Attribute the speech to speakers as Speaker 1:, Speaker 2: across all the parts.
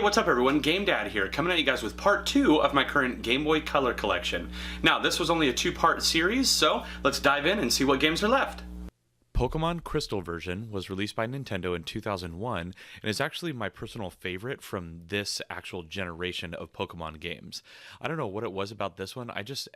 Speaker 1: what's up everyone? GameDad here, coming at you guys with part 2 of my current Game Boy Color collection. Now, this was only a 2-part series, so let's dive in and see what games are left. Pokemon Crystal version was released by Nintendo in 2001 and is actually my personal favorite from this actual generation of Pokemon games. I don't know what it was about this one, I just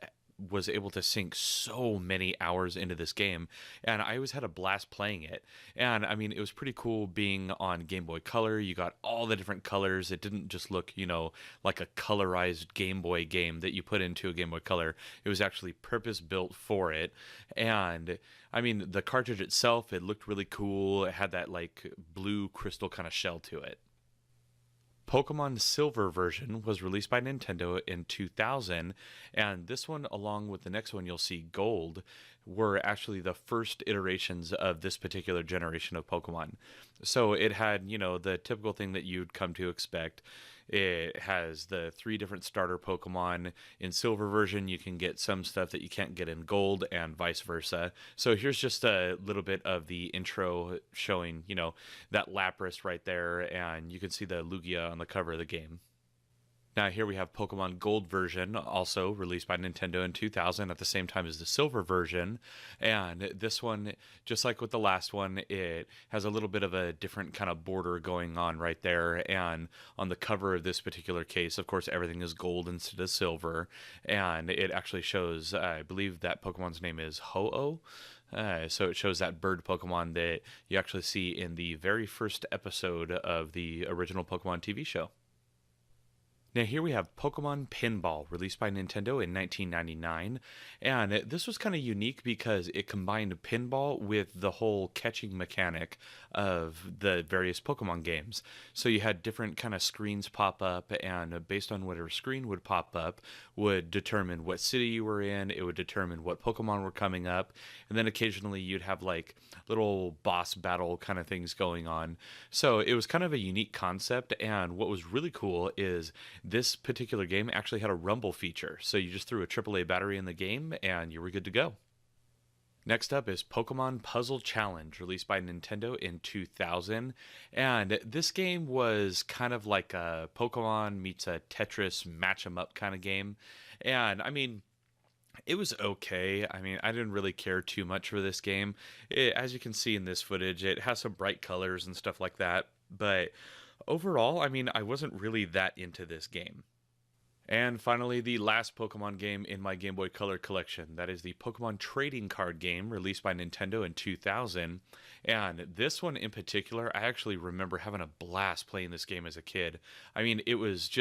Speaker 1: was able to sink so many hours into this game, and I always had a blast playing it. And I mean, it was pretty cool being on Game Boy Color. You got all the different colors. It didn't just look, like a colorized Game Boy game that you put into a Game Boy Color. It was actually purpose built for it. And I mean, the cartridge itself, it looked really cool. It had that like blue crystal kind of shell to it. Pokemon Silver version was released by Nintendo in 2000, and this one, along with the next one you'll see, Gold, were actually the first iterations of this particular generation of Pokemon. So it had, the typical thing that you'd come to expect. It has the 3 different starter Pokemon. In Silver version, you can get some stuff that you can't get in Gold, and vice versa. So here's just a little bit of the intro showing, that Lapras right there, and you can see the Lugia on the cover of the game. Now here we have Pokemon Gold version, also released by Nintendo in 2000 at the same time as the Silver version. And this one, just like with the last one, it has a little bit of a different kind of border going on right there. And on the cover of this particular case, of course, everything is gold instead of silver. And it actually shows, I believe that Pokemon's name is Ho-Oh. So it shows that bird Pokemon that you actually see in the very first episode of the original Pokemon TV show. Now here we have Pokemon Pinball, released by Nintendo in 1999, and this was kind of unique because it combined pinball with the whole catching mechanic of the various Pokemon games. So you had different kind of screens pop up, and based on whatever screen would pop up would determine what city you were in, it would determine what Pokemon were coming up, and then occasionally you'd have like little boss battle kind of things going on. So it was kind of a unique concept, and what was really cool is this particular game actually had a rumble feature, so you just threw a AAA battery in the game and you were good to go. Next up is Pokemon Puzzle Challenge, released by Nintendo in 2000, and this game was kind of like a Pokemon meets a Tetris match 'em up kind of game, and I mean, it was okay. I mean, I didn't really care too much for this game. As you can see in this footage, it has some bright colors and stuff like that, but overall, I mean, I wasn't really that into this game. And finally, the last Pokemon game in my Game Boy Color collection. That is the Pokemon Trading Card game, released by Nintendo in 2000. And this one in particular, I actually remember having a blast playing this game as a kid. I mean, it was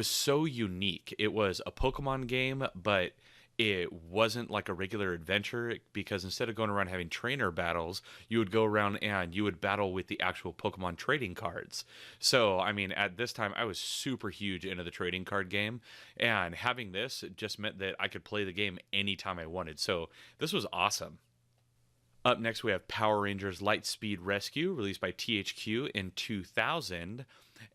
Speaker 1: so unique. It was a Pokemon game, but it wasn't like a regular adventure, because instead of going around having trainer battles, you would go around and you would battle with the actual Pokemon trading cards. So, I mean, at this time, I was super huge into the trading card game, and having this just meant that I could play the game anytime I wanted. So this was awesome. Up next, we have Power Rangers Lightspeed Rescue, released by THQ in 2000.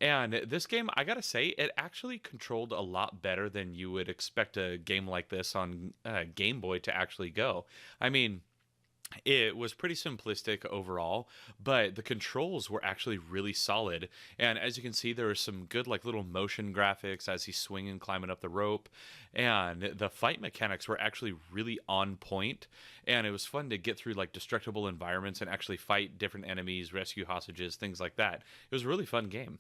Speaker 1: And this game, I gotta say, it actually controlled a lot better than you would expect a game like this on Game Boy to actually go. I mean, it was pretty simplistic overall, but the controls were actually really solid. And as you can see, there was some good like little motion graphics as he's swinging, climbing up the rope. And the fight mechanics were actually really on point. And it was fun to get through like destructible environments and actually fight different enemies, rescue hostages, things like that. It was a really fun game.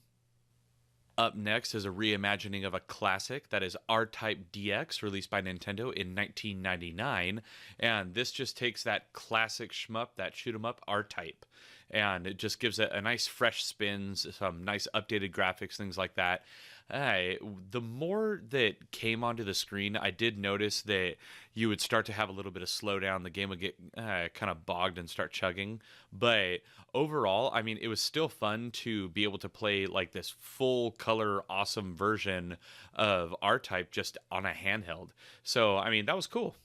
Speaker 1: Up next is a reimagining of a classic, that is R-Type DX, released by Nintendo in 1999, and this just takes that classic shmup, that shoot 'em up R-Type, and it just gives it a nice fresh spin, some nice updated graphics, things like that. The more that came onto the screen, I did notice that you would start to have a little bit of slowdown. The game would get kind of bogged and start chugging. But overall, I mean, it was still fun to be able to play like this full color, awesome version of R-Type just on a handheld. So, I mean, that was cool.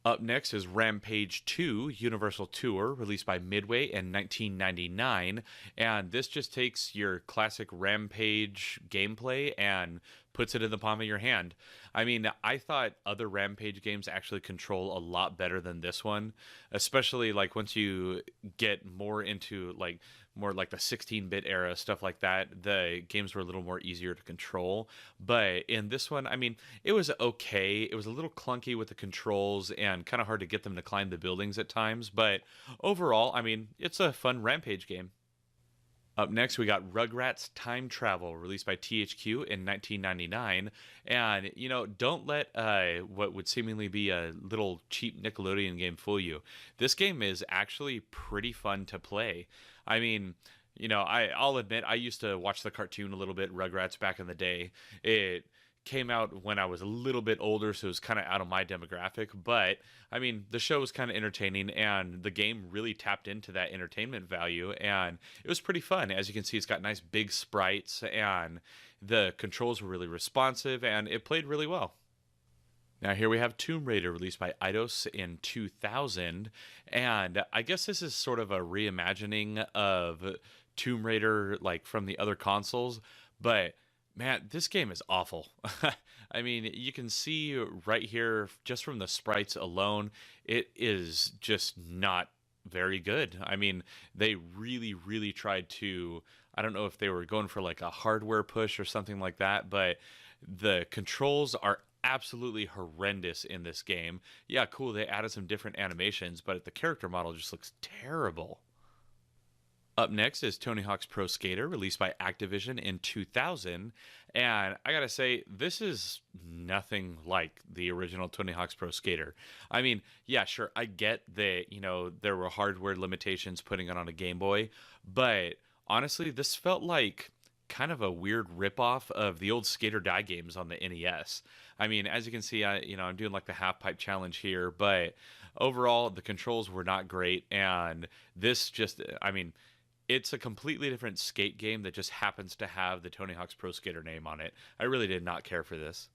Speaker 1: Up next is Rampage 2 Universal Tour, released by Midway in 1999, and this just takes your classic Rampage gameplay and puts it in the palm of your hand. I mean, I thought other Rampage games actually control a lot better than this one, especially like once you get more into like more like the 16-bit era, stuff like that, the games were a little more easier to control. But in this one, I mean, it was okay. It was a little clunky with the controls and kind of hard to get them to climb the buildings at times. But overall, I mean, it's a fun Rampage game. Up next, we got Rugrats Time Travel, released by THQ in 1999. And, you know, don't let what would seemingly be a little cheap Nickelodeon game fool you. This game is actually pretty fun to play. I mean, you know, I'll admit, I used to watch the cartoon a little bit, Rugrats, back in the day. It came out when I was a little bit older, so it was kind of out of my demographic. But, I mean, the show was kind of entertaining, and the game really tapped into that entertainment value, and it was pretty fun. As you can see, it's got nice big sprites, and the controls were really responsive, and it played really well. Now here we have Tomb Raider, released by Eidos in 2000, and I guess this is sort of a reimagining of Tomb Raider, like, from the other consoles, but man, this game is awful. I mean, you can see right here, just from the sprites alone, it is just not very good. I mean, they really tried to, I don't know if they were going for like a hardware push or something like that, but the controls are absolutely horrendous in this game. Yeah, cool, they added some different animations, but the character model just looks terrible. Up next is Tony Hawk's Pro Skater, released by Activision in 2000, and I gotta say, this is nothing like the original Tony Hawk's Pro Skater. I mean, yeah, sure, I get that, you know, there were hardware limitations putting it on a Game Boy, but honestly, this felt like kind of a weird ripoff of the old Skate or Die games on the NES. I mean, as you can see, I'm doing like the half pipe challenge here, but overall, the controls were not great, and this just, I mean, it's a completely different skate game that just happens to have the Tony Hawk's Pro Skater name on it. I really did not care for this.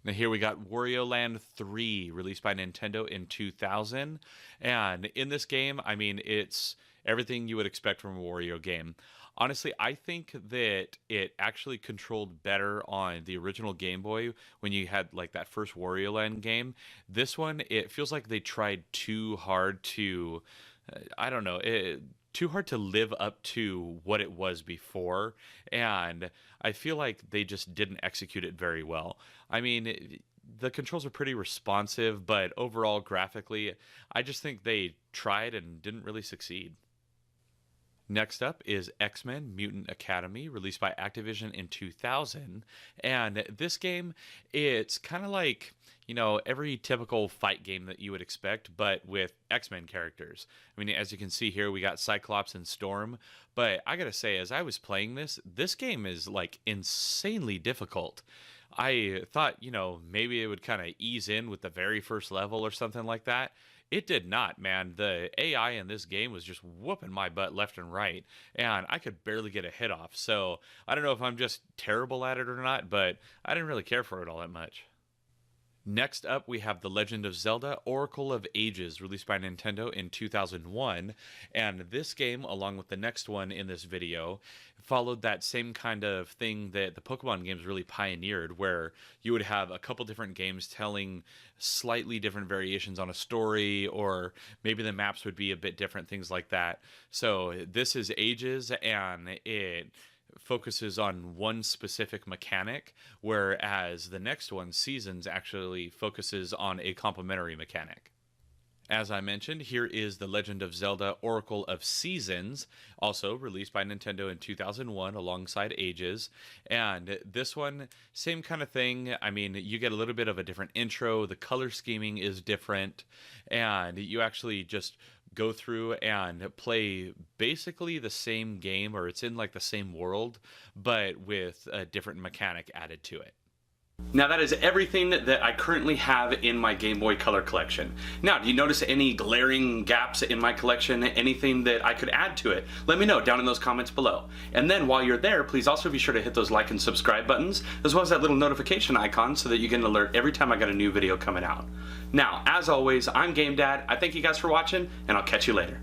Speaker 1: Now here we got Wario Land 3, released by Nintendo in 2000. And in this game, I mean, it's everything you would expect from a Wario game. Honestly, I think that it actually controlled better on the original Game Boy when you had like that first Wario Land game. This one, it feels like they tried too hard to, I don't know, too hard to live up to what it was before, and I feel like they just didn't execute it very well. I mean, the controls are pretty responsive, but overall, graphically, I just think they tried and didn't really succeed. Next up is XMen Mutant Academy, released by Activision in 2000. And this game, it's kind of like, you know, every typical fight game that you would expect, but with X-Men characters. I mean, as you can see here, we got Cyclops and Storm. But I gotta say, as I was playing this game is like insanely difficult. I thought, you know, maybe it would kind of ease in with the very first level or something like that. It did not, man. The AI in this game was just whooping my butt left and right, and I could barely get a hit off. So I don't know if I'm just terrible at it or not, but I didn't really care for it all that much. Next up, we have The Legend of Zelda Oracle of Ages, released by Nintendo in 2001. And this game, along with the next one in this video, followed that same kind of thing that the Pokemon games really pioneered, where you would have a couple different games telling slightly different variations on a story, or maybe the maps would be a bit different, things like that. So this is Ages, and it focuses on one specific mechanic, whereas the next one, Seasons, actually focuses on a complementary mechanic. As I mentioned, here is The Legend of Zelda Oracle of Seasons, also released by Nintendo in 2001 alongside Ages. And this one, same kind of thing. I mean, you get a little bit of a different intro, the color scheming is different, and you actually just go through and play basically the same game, or it's in like the same world, but with a different mechanic added to it. Now that is everything that I currently have in my Game Boy Color collection. Now, do you notice any glaring gaps in my collection? Anything that I could add to it? Let me know down in those comments below. And then while you're there, please also be sure to hit those like and subscribe buttons, as well as that little notification icon so that you get an alert every time I got a new video coming out. Now, as always, I'm GameDad. I thank you guys for watching, and I'll catch you later.